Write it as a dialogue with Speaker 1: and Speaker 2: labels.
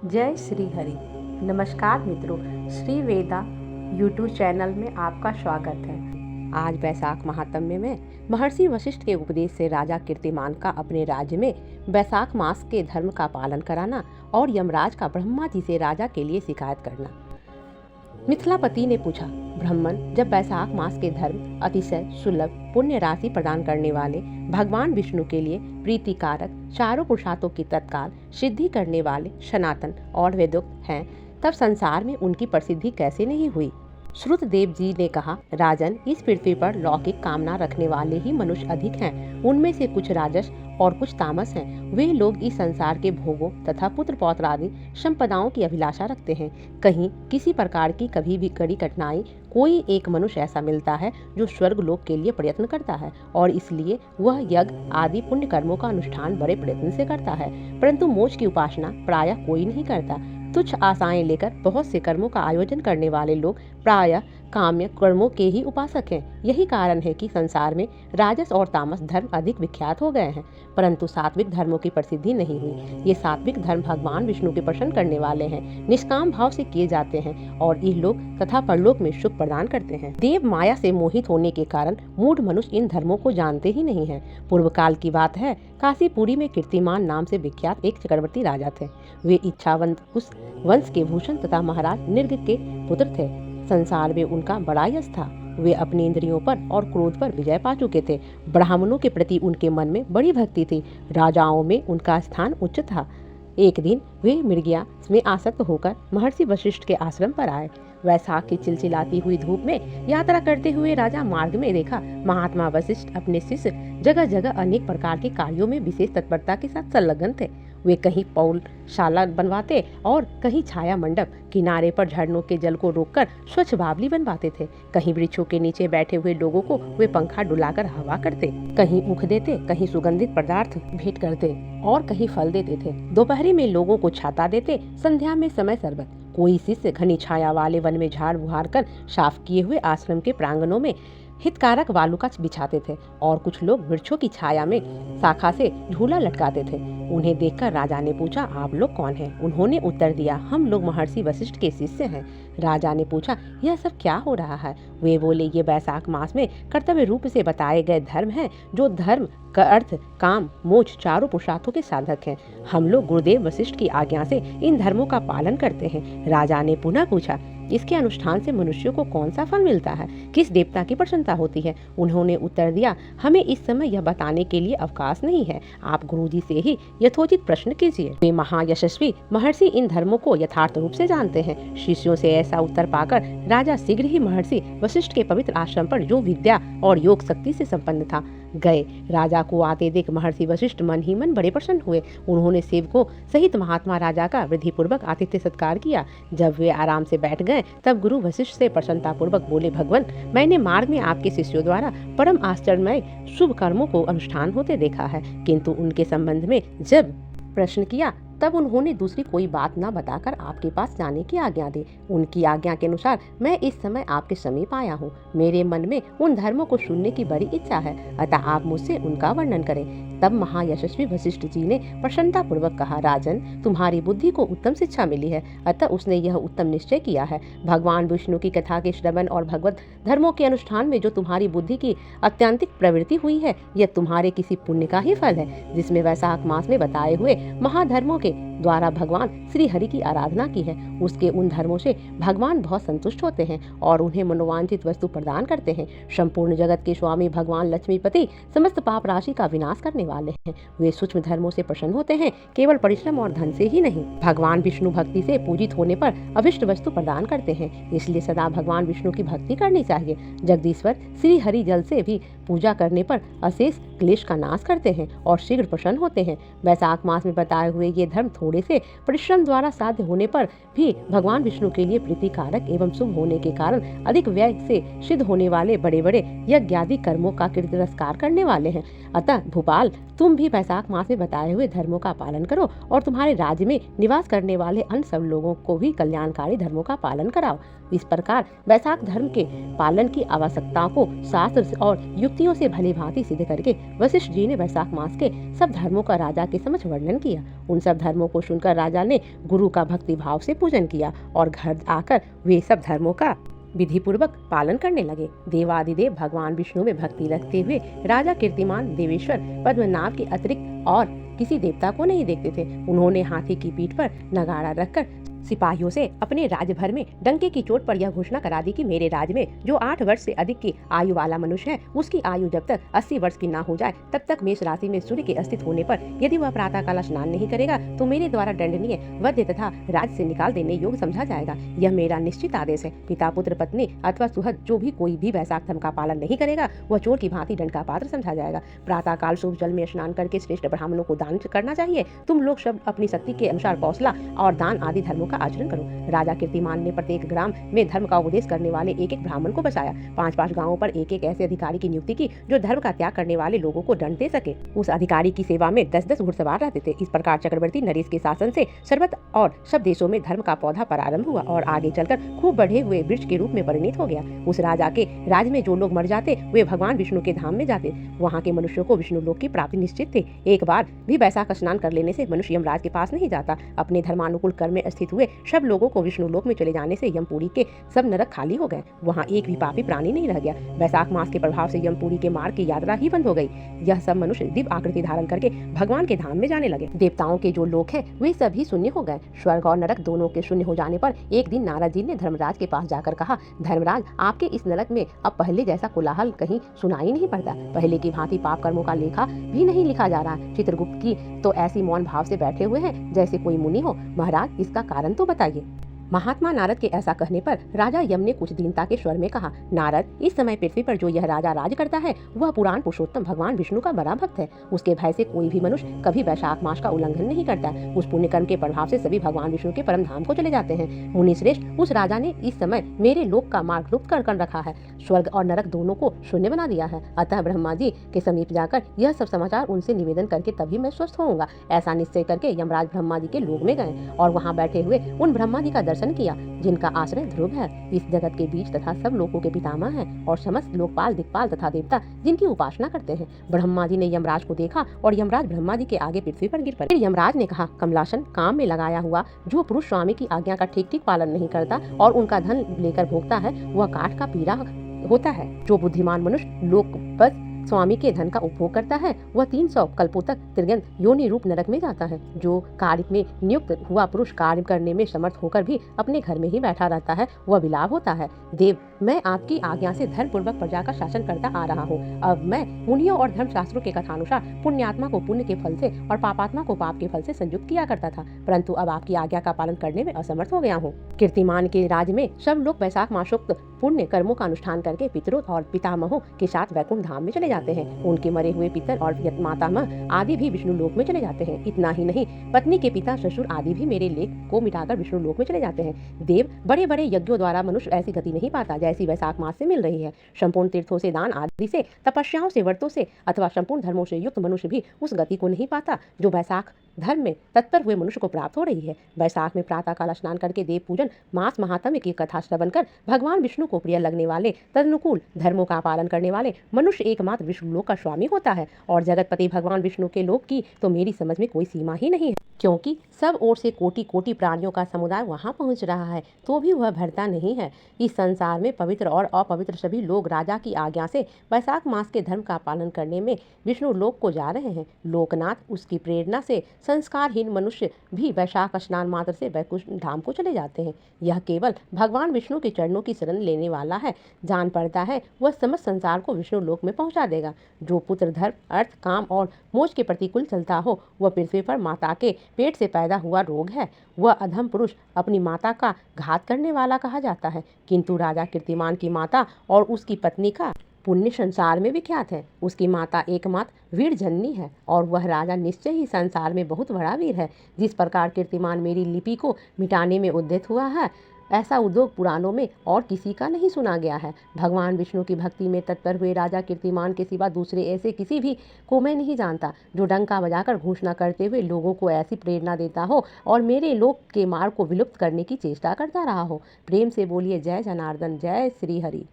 Speaker 1: जय श्री हरि। नमस्कार मित्रों, श्री वेदा यूट्यूब चैनल में आपका स्वागत है। आज वैशाख महात्म्य में महर्षि वशिष्ठ के उपदेश से राजा कीर्तिमान का अपने राज्य में वैशाख मास के धर्म का पालन कराना और यमराज का ब्रह्मा जी से राजा के लिए शिकायत करना। मिथिलापति ने पूछा, ब्राह्मण, जब वैशाख मास के धर्म अतिशय सुलभ पुण्य राशि प्रदान करने वाले भगवान विष्णु के लिए प्रीतिकारक चारों पुरुषार्थों की तत्काल सिद्धि करने वाले सनातन और वेदोक्त हैं, तब संसार में उनकी प्रसिद्धि कैसे नहीं हुई। श्रुतदेव जी ने कहा, राजन, इस पृथ्वी पर लौकिक कामना रखने वाले ही मनुष्य अधिक हैं। उनमें से कुछ राजस और कुछ तामस हैं। वे लोग इस संसार के भोगों तथा पुत्र पौत्र आदि संपदाओं की अभिलाषा रखते हैं। कहीं किसी प्रकार की कभी भी कड़ी कठिनाई कोई एक मनुष्य ऐसा मिलता है जो स्वर्ग लोक के लिए प्रयत्न करता है और इसलिए वह यज्ञ आदि पुण्य कर्मों का अनुष्ठान बड़े प्रयत्न से करता है, परंतु मोक्ष की उपासना प्रायः कोई नहीं करता। तुच्छ आशाएं लेकर बहुत से कर्मों का आयोजन करने वाले लोग प्रायः काम्य कर्मों के ही उपासक हैं। यही कारण है कि संसार में राजस और तामस धर्म अधिक विख्यात हो गए हैं, परंतु सात्विक धर्मों की प्रसिद्धि नहीं हुई। ये सात्विक धर्म भगवान विष्णु के प्रसन्न करने वाले हैं, निष्काम भाव से किए जाते हैं और इहलोक तथा परलोक में सुख प्रदान करते हैं। देव माया से मोहित होने के कारण मूढ़ मनुष्य इन धर्मों को जानते ही नहीं है। पूर्व काल की बात है, काशीपुरी में कीर्तिमान नाम से विख्यात एक चक्रवर्ती राजा थे। वे इच्छावंत उस वंश के भूषण तथा महाराज निर्ग के पुत्र थे। संसार में उनका बड़ा यश था। वे अपनी इंद्रियों पर और क्रोध पर विजय पा चुके थे। ब्राह्मणों के प्रति उनके मन में बड़ी भक्ति थी। राजाओं में उनका स्थान उच्च था। एक दिन वे मृगया में आसक्त होकर महर्षि वशिष्ठ के आश्रम पर आए। वैशाख की चिलचिलाती हुई धूप में यात्रा करते हुए राजा मार्ग में देखा महात्मा वशिष्ठ अपने शिष्य जगह जगह अनेक प्रकार के कार्यों में विशेष तत्परता के साथ संलग्न थे। वे कहीं पौलशाला बनवाते और कहीं छाया मंडप, किनारे पर झरनों के जल को रोककर स्वच्छ बावली बनवाते थे। कहीं वृक्षों के नीचे बैठे हुए लोगों को वे पंखा डुलाकर हवा करते, कहीं ऊख देते, कहीं सुगंधित पदार्थ भेंट करते और कहीं फल देते थे। दोपहरी में लोगों को छाता देते, संध्या में समय शरबत। कोई शिष्य घनी छाया वाले वन में झाड़ बुहार कर साफ किए हुए आश्रम के प्रांगणों में हितकारक वालुका बिछाते थे और कुछ लोग वृक्षों की छाया में शाखा से झूला लटकाते थे। उन्हें देखकर राजा ने पूछा, आप लोग कौन हैं? उन्होंने उत्तर दिया, हम लोग महर्षि वशिष्ठ के शिष्य हैं। राजा ने पूछा, यह सब क्या हो रहा है? वे बोले, ये वैशाख मास में कर्तव्य रूप से बताए गए धर्म हैं, जो धर्म का अर्थ काम मोक्ष चारों पुरुषार्थों के साधक हैं। हम लोग गुरुदेव वशिष्ठ की आज्ञा से इन धर्मों का पालन करते हैं। राजा ने पुनः पूछा, इसके अनुष्ठान से मनुष्यों को कौन सा फल मिलता है? किस देवता की प्रसन्नता होती है? उन्होंने उत्तर दिया, हमें इस समय यह बताने के लिए अवकाश नहीं है। आप गुरुजी से ही यथोचित प्रश्न कीजिए। वे महायशस्वी महर्षि इन धर्मों को यथार्थ रूप से जानते हैं। शिष्यों से ऐसा उत्तर पाकर राजा शीघ्र ही महर्षि वशिष्ठ के पवित्र आश्रम पर, जो विद्या और योग शक्ति से संपन्न था, गए। राजा को आते देख महर्षि वशिष्ठ मन ही मन बड़े प्रसन्न हुए। उन्होंने सेवकों सहित महात्मा राजा का विधि पूर्वक आतिथ्य सत्कार किया। जब वे आराम से बैठ गए तब गुरु वशिष्ठ से प्रसन्नता पूर्वक बोले, भगवान, मैंने मार्ग में आपके शिष्यों द्वारा परम आश्चर्यमय शुभ कर्मों को अनुष्ठान होते देखा है, किंतु उनके संबंध में जब प्रश्न किया तब उन्होंने दूसरी कोई बात न बताकर आपके पास जाने की आज्ञा दी। उनकी आज्ञा के अनुसार मैं इस समय आपके समीप आया हूँ। मेरे मन में उन धर्मों को सुनने की बड़ी इच्छा है, अतः आप मुझसे उनका वर्णन करें। तब महायशस्वी वशिष्ठ जी ने प्रसन्नता पूर्वक कहा, राजन, तुम्हारी बुद्धि को उत्तम शिक्षा मिली है, अतः उसने यह उत्तम निश्चय किया है। भगवान विष्णु की कथा के श्रवण और भगवत धर्मों के अनुष्ठान में जो तुम्हारी बुद्धि की अत्यंतिक प्रवृत्ति हुई है, यह तुम्हारे किसी पुण्य का ही फल है, जिसमें वैशाख मास में बताए हुए महाधर्मों के द्वारा भगवान श्री हरि की आराधना की है। उसके उन धर्मों से भगवान बहुत संतुष्ट होते हैं और उन्हें मनोवांछित वस्तु प्रदान करते हैं। संपूर्ण जगत के स्वामी भगवान लक्ष्मीपति समस्त पाप राशि का विनाश करने वाले हैं। वे सूक्ष्म धर्मों से प्रसन्न होते हैं, केवल परिश्रम और धन से ही नहीं। भगवान विष्णु भक्ति से पूजित होने पर अभिष्ट वस्तु प्रदान करते हैं, इसलिए सदा भगवान विष्णु की भक्ति करनी चाहिए। जगदीश्वर श्री हरि जल से भी पूजा करने पर अशेष क्लेश का नाश करते हैं और शीघ्र प्रसन्न होते हैं। वैशाख मास में बताए हुए ये धर्म थोड़े से परिश्रम द्वारा साध्य होने पर भी भगवान विष्णु के लिए प्रीतिकारक एवं शुभ होने के कारण अधिक व्यय से सिद्ध होने वाले बड़े बड़े यज्ञादि कर्मों का तिरस्कार करने वाले हैं। अतः भूपाल, तुम भी वैशाख मास में बताए हुए धर्मों का पालन करो और तुम्हारे राज्य में निवास करने वाले अन्य सब लोगों को भी कल्याणकारी धर्मों का पालन कराओ। इस प्रकार वैशाख धर्म के पालन की आवश्यकता को शास्त्र और युक्त युक्तियों से भली भांति सिद्ध करके वशिष्ठ जी ने वैशाख मास के सब धर्मों का राजा के समक्ष वर्णन किया। उन सब धर्मों को सुनकर राजा ने गुरु का भक्ति भाव से पूजन किया और घर आकर वे सब धर्मों का विधि पूर्वक पालन करने लगे। देवादिदेव भगवान विष्णु में भक्ति रखते हुए राजा कीर्तिमान देवेश्वर पद्मनाभ के अतिरिक्त और किसी देवता को नहीं देखते थे। उन्होंने हाथी की पीठ पर नगाड़ा रखकर सिपाहियों से अपने राज्य भर में डंके की चोट पर यह घोषणा करा दी कि मेरे राज्य में जो 8 वर्ष से अधिक की आयु वाला मनुष्य है, उसकी आयु जब तक 80 वर्ष की ना हो जाए तब तक मेष राशि में सूर्य के अस्तित्व होने पर यदि वह प्रातः काल स्नान नहीं करेगा तो मेरे द्वारा दंडनीय, वध्य तथा राज्य से निकाल देने योग्य समझा जाएगा। यह मेरा निश्चित आदेश है। पिता, पुत्र, पत्नी अथवा सुहृद जो भी कोई भी वैशाख धर्म का पालन नहीं करेगा वह चोर की भांति दंड का पात्र समझा जाएगा। प्रातः काल शुभ जल में स्नान करके श्रेष्ठ ब्राह्मणों को दान करना चाहिए। तुम लोग सब अपनी शक्ति के अनुसार कौशला और दान आदि धर्मों का आचरण करो। राजा कीर्तिमान ने प्रत्येक ग्राम में धर्म का उपदेश करने वाले एक ब्राह्मण को बसाया। 5 गांवों पर एक ऐसे अधिकारी की नियुक्ति की जो धर्म का त्याग करने वाले लोगों को दंड दे सके। उस अधिकारी की सेवा में 10 घुड़सवार रहते थे। इस प्रकार चक्रवर्ती नरेश के शासन से सर्वत्र और सब देशों में धर्म का पौधा प्रारंभ हुआ और आगे चलकर खूब बढ़े हुए वृक्ष के रूप में परिणित हो गया। उस राजा के राज्य में जो लोग मर जाते वे भगवान विष्णु के धाम में जाते। वहाँ के मनुष्यों को विष्णु लोक की प्राप्ति निश्चित थी। एक बार भी वैशाख स्नान कर लेने से मनुष्य यमराज के पास नहीं जाता। अपने धर्मानुकूल कर्म में स्थित हुए सब लोगों को विष्णु लोक में चले जाने से यमपुरी के सब नरक खाली हो गए। वहाँ एक भी पापी प्राणी नहीं रह गया। वैशाख मास के प्रभाव से यमपुरी के मार्ग की यात्रा ही बंद हो गई। यह सब मनुष्य दिव्य आकृति धारण करके भगवान के धाम में जाने लगे। देवताओं के जो लोक है वे सभी शून्य हो गए। स्वर्ग और नरक दोनों के शून्य हो जाने पर एक दिन नारद जी ने धर्मराज के पास जाकर कहा, धर्मराज, आपके इस नरक में अब पहले जैसा कोलाहल कहीं सुनाई नहीं पड़ता। पहले की भांति पाप कर्मों का लेखा भी नहीं लिखा जा रहा। चित्रगुप्त की तो ऐसी मौन भाव से बैठे हुए हैं जैसे कोई मुनि हो। महाराज, इसका कारण तो बताइए। महात्मा नारद के ऐसा कहने पर राजा यम ने कुछ दीनता के स्वर में कहा, नारद, इस समय पृथ्वी पर जो यह राजा राज करता है वह पुराण पुरुषोत्तम भगवान विष्णु का बड़ा भक्त है। उसके भय से कोई भी मनुष्य कभी वैशाख मास का उल्लंघन नहीं करता। उस पुण्य कर्म के प्रभाव से सभी भगवान विष्णु के परम धाम को चले जाते हैं। मुनि श्रेष्ठ, उस राजा ने इस समय मेरे लोक का मार्ग लुप्त कर रखा है। स्वर्ग और नरक दोनों को शून्य बना दिया है। अतः ब्रह्मा जी के समीप जाकर यह सब समाचार उनसे निवेदन करके तभी मैं स्वस्थ होऊंगा। ऐसा निश्चय करके यमराज ब्रह्मा जी के लोक में गए और वहाँ बैठे हुए उन ब्रह्मा जी का दर्शन किया जिनका आश्रय ध्रुव है। इस जगत के बीच तथा सब लोगों के पितामह हैं और समस्त लोकपाल, दिक्पाल तथा देवता जिनकी उपासना करते हैं। ब्रह्मा जी ने यमराज को देखा और यमराज ब्रह्मा जी के आगे पृथ्वी पर गिर पड़े। फिर यमराज ने कहा, कमलासन, काम में लगाया हुआ जो पुरुष स्वामी की आज्ञा का ठीक ठीक पालन नहीं करता और उनका धन लेकर भोगता है वह काठ का पीड़ा होता है। जो बुद्धिमान मनुष्य लोकपत स्वामी के धन का उपभोग करता है वह 300 कल्पों तक त्रिगन योनि रूप नरक में जाता है। जो कार्य में नियुक्त हुआ पुरुष कार्य करने में समर्थ होकर भी अपने घर में ही बैठा रहता है वह विलाप होता है। देव, मैं आपकी आज्ञा से धर्म पूर्वक प्रजा का शासन करता आ रहा हूँ। अब मैं मुनियों और धर्मशास्त्रों के कथानुसार पुण्यात्मा को पुण्य के फल से और पापात्मा को पाप के फल से संयुक्त किया करता था, परंतु अब आपकी आज्ञा का पालन करने में असमर्थ हो गया हूँ। कीर्तिमान के राज्य में सब लोग वैशाख मासोक्त पुण्य कर्मों का अनुष्ठान करके पितरों और पितामहों के साथ वैकुंठ धाम में चले जाते हैं। उनके मरे हुए पितर और मातामह आदि भी विष्णु लोक में चले जाते हैं। इतना ही नहीं, पत्नी के पिता, ससुर आदि भी मेरे लेख को मिटाकर विष्णु लोक में चले जाते हैं। देव, बड़े बड़े यज्ञों द्वारा मनुष्य ऐसी गति नहीं पाता जैसी वैशाख मास से मिल रही है। संपूर्ण तीर्थों से, दान आदि से, तपस्याओं से, व्रतों से अथवा संपूर्ण धर्मों से युक्त मनुष्य भी उस गति को नहीं पाता जो वैशाख धर्म में तत्पर हुए मनुष्य को प्राप्त हो रही है। वैशाख में प्रातः काल स्नान करके देव पूजन, मास महात्म्य की कथा श्रवण कर भगवान विष्णु को प्रिय लगने वाले, तदनुकूल धर्मों का पालन करने वाले मनुष्य एकमात्र विष्णु लोक का स्वामी होता है। और जगतपति भगवान विष्णु के लोक की तो मेरी समझ में कोई सीमा ही नहीं है, क्योंकि सब ओर से कोटि कोटि प्राणियों का समुदाय वहां पहुंच रहा है तो भी वह भरता नहीं है। इस संसार में पवित्र और अपवित्र सभी लोग राजा की आज्ञा से वैशाख मास के धर्म का पालन करने में विष्णु लोक को जा रहे हैं। लोकनाथ, उसकी प्रेरणा से संस्कारहीन मनुष्य भी वैशाख स्नान मात्र से वैकुंठ धाम को चले जाते हैं। यह केवल भगवान विष्णु के चरणों की शरण लेने वाला है जान पड़ता है वह समस्त संसार को विष्णु लोक में पहुंचा देगा। जो पुत्र, धर्म, अर्थ, काम और मोक्ष के प्रतिकूल चलता हो वह पृथ्वी पर माता के पेट से पैदा हुआ रोग है। वह अधम पुरुष अपनी माता का घात करने वाला कहा जाता है। किंतु राजा कीर्तिमान की माता और उसकी पत्नी का पुण्य संसार में विख्यात है। उसकी माता एकमात्र वीर जननी है और वह राजा निश्चय ही संसार में बहुत बड़ा वीर है। जिस प्रकार कीर्तिमान मेरी लिपि को मिटाने में उद्यत हुआ है ऐसा उद्योग पुराणों में और किसी का नहीं सुना गया है। भगवान विष्णु की भक्ति में तत्पर हुए राजा कीर्तिमान के सिवा दूसरे ऐसे किसी भी को मैं नहीं जानता जो डंका बजाकर घोषणा करते हुए लोगों को ऐसी प्रेरणा देता हो और मेरे लोक के मार्ग को विलुप्त करने की चेष्टा करता रहा हो। प्रेम से बोलिए जय जनार्दन, जय श्री हरि।